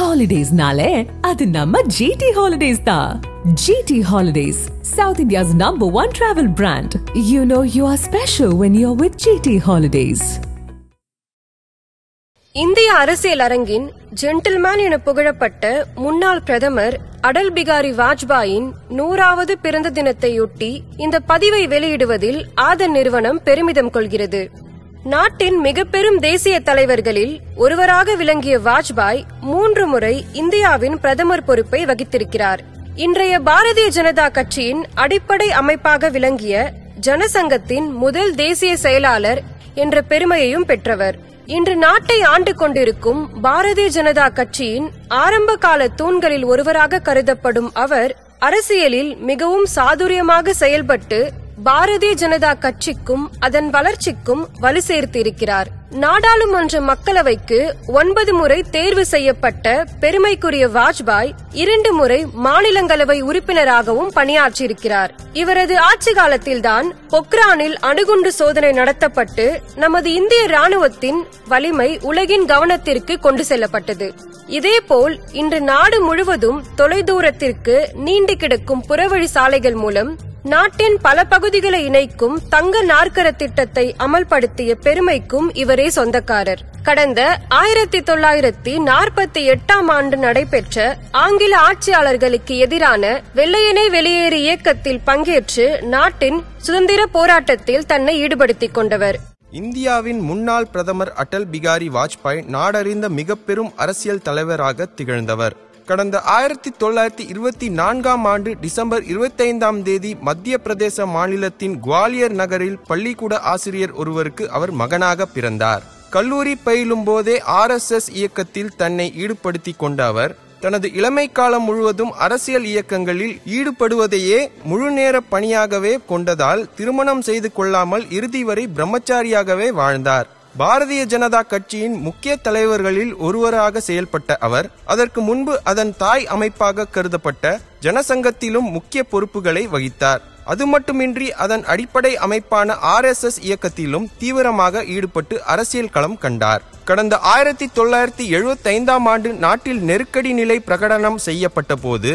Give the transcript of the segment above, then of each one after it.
Holidays-nale, adu namma GT Holidays da. GT Holidays, South India's #1 travel brand. You know you are special when you're with GT Holidays. இந்திய அரசியல் அரங்கின் gentleman என புகழப்பட்ட முன்னாள் பிரதமர் அடல் பிகாரி வாஜ்பாயின் 100வது பிறந்த தினத்தையொட்டி இந்த பதிவை வெளியிடுவதில் ஆதன் நிறுவனம் பெருமிதம் கொள்கிறது. நாட்டின் மிக பெரும் தேசிய தலைவர்களில் ஒருவராக விளங்கிய வாஜ்பாய் 3 முறை இந்தியாவின் பிரதமர் பொறுப்பை வகித்திருக்கிறார். இன்றைய பாரதிய ஜனதா கட்சியின் அடிப்படை அமைப்பாக விளங்கிய ஜனசங்கத்தின் முதல் தேசிய செயலாளர் என்ற பெருமையையும் பெற்றவர். இன்று நாட்டை ஆண்டு கொண்டிருக்கும் பாரதிய ஜனதா கட்சியின் ஆரம்ப கால தூண்களில் ஒருவராக கருதப்படும் அவர் அரசியலில் மிகவும் சாதுரியமாக செயல்பட்டு பாரதிய ஜனதா கட்சிக்கும் அதன் வளர்ச்சிக்கும் வலு சேர்த்து இருக்கிறார். நாடாளுமன்ற மக்களவைக்கு 9 முறை தேர்வு செய்யப்பட்ட பெருமைக்குரிய வாஜ்பாய் 2 முறை மாநிலங்களவை உறுப்பினராகவும் பணியாற்றியிருக்கிறார். இவரது ஆட்சி காலத்தில்தான் பொக்ரானில் அணுகுண்டு சோதனை நடத்தப்பட்டு நமது இந்திய ராணுவத்தின் வலிமை உலகின் கவனத்திற்கு கொண்டு செல்லப்பட்டது. இதேபோல் இன்று நாடு முழுவதும் தொலைதூரத்திற்கு நீண்டு கிடக்கும் புறவழி சாலைகள் மூலம் நாட்டின் பல பகுதிகளை இணைக்கும் தங்க நாற்கர திட்டத்தை அமல்படுத்திய பெருமைக்கும் இவரே சொந்தக்காரர். கடந்த 1948ஆம் ஆண்டு நடைபெற்ற ஆங்கில ஆட்சியாளர்களுக்கு எதிரான வெள்ளையனே வெளியேறு இயக்கத்தில் பங்கேற்று நாட்டின் சுதந்திர போராட்டத்தில் தன்னை ஈடுபடுத்திக் கொண்டவர். இந்தியாவின் முன்னாள் பிரதமர் அடல் பிகாரி வாஜ்பாய் நாடறிந்த மிக பெரும் அரசியல் தலைவராக திகழ்ந்தவர். கடந்த 1924ஆம் ஆண்டு டிசம்பர் 25ஆம் தேதி மத்திய பிரதேச மாநிலத்தின் குவாலியர் நகரில் பள்ளிக்கூட ஆசிரியர் ஒருவருக்கு அவர் மகனாக பிறந்தார். கல்லூரி பயிலும் போதே RSS இயக்கத்தில் தன்னை ஈடுபடுத்திக் கொண்ட அவர் தனது இளமை காலம் முழுவதும் அரசியல் இயக்கங்களில் ஈடுபடுவதையே முழுநேர பணியாகவே கொண்டதால் திருமணம் செய்து கொள்ளாமல் இறுதி வரை பிரம்மச்சாரியாகவே வாழ்ந்தார். பாரதிய ஜனதா கட்சியின் முக்கிய தலைவர்களில் ஒருவராக செயல்பட்ட அவர் அதற்கு முன்பு அதன் தாய் அமைப்பாக கருதப்பட்ட ஜனசங்கத்திலும் முக்கிய பொறுப்புகளை வகித்தார். அது மட்டுமின்றி அதன் அடிப்படை அமைப்பான RSS இயக்கத்திலும் தீவிரமாக ஈடுபட்டு அரசியல் களம் கண்டார். கடந்த 1975ஆம் ஆண்டு நாட்டில் நெருக்கடி நிலை பிரகடனம் செய்யப்பட்ட போது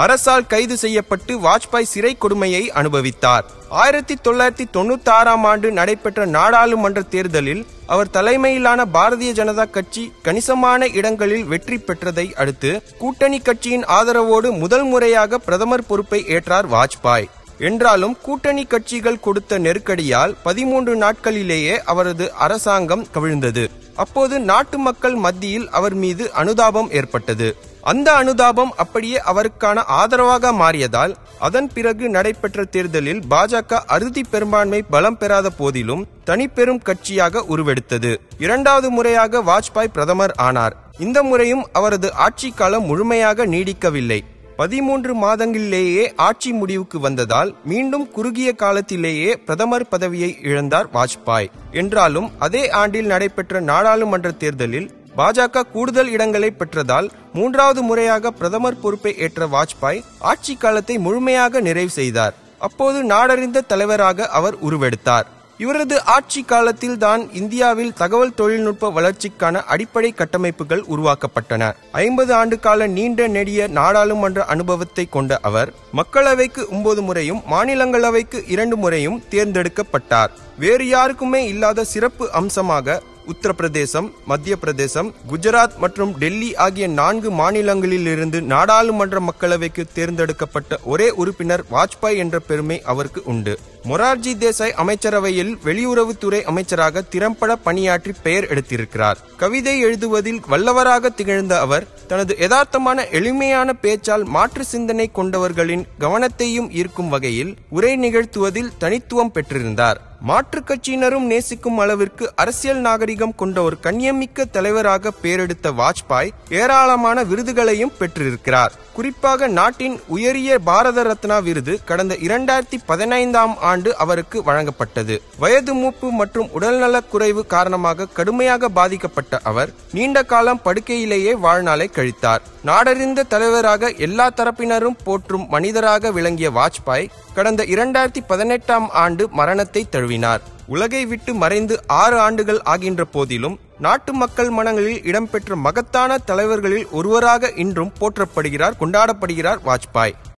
அரசால் கைது செய்யப்பட்டு வாஜ்பாய் சிறை கொடுமையை அனுபவித்தார். 1996ஆம் ஆண்டு நடைபெற்ற நாடாளுமன்ற தேர்தலில் அவர் தலைமையிலான பாரதிய ஜனதா கட்சி கணிசமான இடங்களில் வெற்றி பெற்றதை அடுத்து கூட்டணி கட்சியின் ஆதரவோடு முதல் முறையாக பிரதமர் பொறுப்பை ஏற்றார் வாஜ்பாய். என்றாலும் கூட்டணி கட்சிகள் கொடுத்த நெருக்கடியால் 13 நாட்களிலேயே அவரது அரசாங்கம் கவிழ்ந்தது. அப்போது நாட்டு மக்கள் மத்தியில் அவர் மீது அனுதாபம் ஏற்பட்டது. அந்த அனுதாபம் அப்படியே அவருக்கான ஆதரவாக மாறியதால் அதன் பிறகு நடைபெற்ற தேர்தலில் பாஜக அறுதி பெரும்பான்மை பலம் பெறாத போதிலும் தனிப்பெரும் கட்சியாக உருவெடுத்தது. 2வது முறையாக வாஜ்பாய் பிரதமர் ஆனார். இந்த முறையும் அவரது ஆட்சி காலம் முழுமையாக நீடிக்கவில்லை. 13 மாதங்களிலேயே ஆட்சி முடிவுக்கு வந்ததால் மீண்டும் குறுகிய காலத்திலேயே பிரதமர் பதவியை இழந்தார் வாஜ்பாய். என்றாலும் அதே ஆண்டில் நடைபெற்ற நாடாளுமன்ற தேர்தலில் பாஜக கூடுதல் இடங்களை பெற்றதால் 3வது முறையாக பிரதமர் பொறுப்பை ஏற்ற வாஜ்பாய் ஆட்சி காலத்தை முழுமையாக நிறைவு செய்தார். அப்போது நாடறிந்த தலைவராக அவர் உருவெடுத்தார். இவரது ஆட்சி காலத்தில் தான் இந்தியாவில் தகவல் தொழில்நுட்ப வளர்ச்சிக்கான அடிப்படை கட்டமைப்புகள் உருவாக்கப்பட்டன. 50 ஆண்டு கால நீண்ட நெடிய நாடாளுமன்ற அனுபவத்தை கொண்ட அவர் மக்களவைக்கு 9 முறையும் மாநிலங்களவைக்கு 2 முறையும் தேர்ந்தெடுக்கப்பட்டார். வேறு யாருக்குமே இல்லாத சிறப்பு அம்சமாக உத்தரப்பிரதேசம், மத்திய பிரதேசம், குஜராத் மற்றும் டெல்லி ஆகிய 4 மாநிலங்களிலிருந்து நாடாளுமன்ற மக்களவைக்கு தேர்ந்தெடுக்கப்பட்ட ஒரே உறுப்பினர் வாஜ்பாய் என்ற பெருமை அவருக்கு உண்டு. மொரார்ஜி தேசாய் அமைச்சரவையில் வெளியுறவுத்துறை அமைச்சராக திறம்பட பணியாற்றி பெயர் எடுத்திருக்கிறார். கவிதை எழுதுவதில் வல்லவராக திகழ்ந்த அவர் தனது யதார்த்தமான எளிமையான பேச்சால் மாற்று சிந்தனை கொண்டவர்களின் கவனத்தையும் ஈர்க்கும் வகையில் உரை நிகழ்த்துவதில் தனித்துவம் பெற்றிருந்தார். மாற்றுக் கட்சியினரும் நேசிக்கும் அளவிற்கு அரசியல் நாகரிகம் கொண்ட ஒரு கண்ணியமிக்க தலைவராக பெயரெடுத்த வாஜ்பாய் ஏராளமான விருதுகளையும் பெற்றிருக்கிறார். குறிப்பாக நாட்டின் உயரிய பாரத ரத்னா விருது கடந்த 2015ஆம் ஆண்டு அவருக்கு வழங்கப்பட்டது. வயது மூப்பு மற்றும் உடல்நலக் குறைவு காரணமாக கடுமையாக பாதிக்கப்பட்ட அவர் நீண்ட காலம் படுக்கையிலேயே வாழ்நாளை கழித்தார். நாடறிந்த தலைவராக எல்லா தரப்பினரும் போற்றும் மனிதராக விளங்கிய வாஜ்பாய் கடந்த 2018ஆம் ஆண்டு மரணத்தை தழுவினார். உலகை விட்டு மறைந்து 6 ஆண்டுகள் ஆகின்ற போதிலும் நாட்டு மக்கள் மனங்களில் இடம்பெற்ற மகத்தான தலைவர்களில் ஒருவராக இன்றும் போற்றப்படுகிறார், கொண்டாடப்படுகிறார் வாஜ்பாய்.